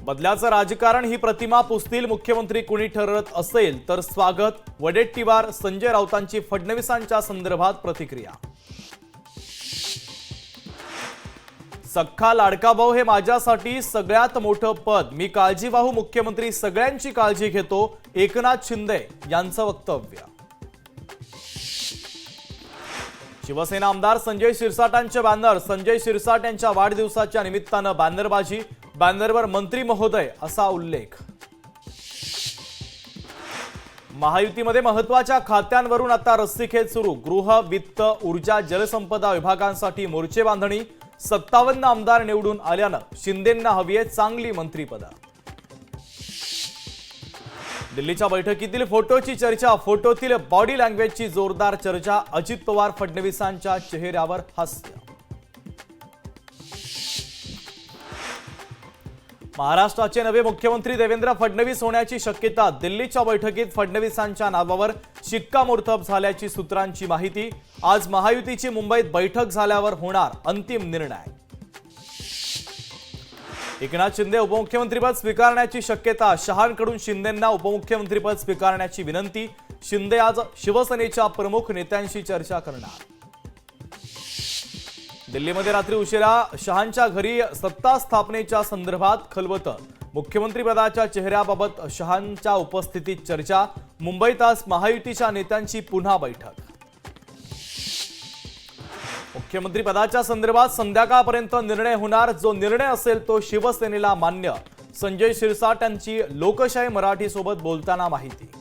बदल्याचं राजकारण ही प्रतिमा पुसतील मुख्यमंत्री कुणी ठरत असेल तर स्वागत। वडेट्टीवार संजय राऊतांची फडणवीसांच्या संदर्भात प्रतिक्रिया। सख्खा लाडका भाऊ हे माझ्यासाठी सगळ्यात मोठं पद, मी काळजीवाहू मुख्यमंत्री सगळ्यांची काळजी घेतो, एकनाथ शिंदे यांचं वक्तव्य। शिवसेना आमदार संजय शिरसाटांचे बॅनर, संजय शिरसाट यांच्या वाढदिवसाच्या निमित्तानं बॅनरबाजी, बॅनरवर मंत्री महोदय असा उल्लेख। महायुतीमध्ये महत्त्वाच्या खात्यांवरून आता रस्सीखेच सुरू, गृह, वित्त, ऊर्जा, जलसंपदा विभागांसाठी मोर्चे बांधणी। 57 आमदार निवडून आल्यानं शिंदेंना हवी आहे चांगली मंत्रिपद। दिल्लीच्या बैठकीतील फोटोची चर्चा, फोटोतील बॉडी लँग्वेजची जोरदार चर्चा। अजित पवार फडणवीसांच्या चेहऱ्यावर हास्य। महाराष्ट्राचे नवे मुख्यमंत्री देवेंद्र फडणवीस होण्याची शक्यता, दिल्लीच्या बैठकीत फडणवीसांच्या नावावर शिक्कामोर्तब झाल्याची सूत्रांची माहिती। आज महायुतीची मुंबईत बैठक झाल्यावर होणार अंतिम निर्णय। एकनाथ शिंदे उपमुख्यमंत्रीपद स्वीकारण्याची शक्यता, शहांकडून शिंदेंना उपमुख्यमंत्रीपद स्वीकारण्याची विनंती। शिंदे आज शिवसेनेच्या प्रमुख नेत्यांशी चर्चा करणार। दिल्लीमध्ये रात्री उशिरा शहांच्या घरी सत्ता स्थापनेच्या संदर्भात खलबतं, मुख्यमंत्रीपदाच्या चेहऱ्याबाबत शहांच्या उपस्थितीत चर्चा। मुंबईत आज महायुतीच्या नेत्यांची पुन्हा बैठक। मुख्यमंत्रीपदाच्या संदर्भात संध्याकाळपर्यंत निर्णय होणार, जो निर्णय असेल तो शिवसेनेला मान्य। संजय शिरसाट यांची लोकशाही मराठी सोबत बोलताना माहिती।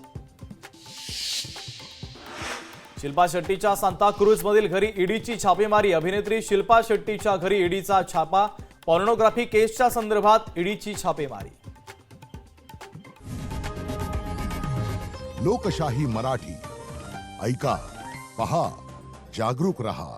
शिल्पा शेट्टीच्या सांताक्रूझ मधील घरी ईडीची छापेमारी, अभिनेत्री शिल्पा शेट्टीच्या घरी ईडीचा छापा, पॉर्नोग्राफी केसच्या संदर्भात ईडीची छापेमारी। लोकशाही मराठी ऐका, पहा, जागरूक रहा।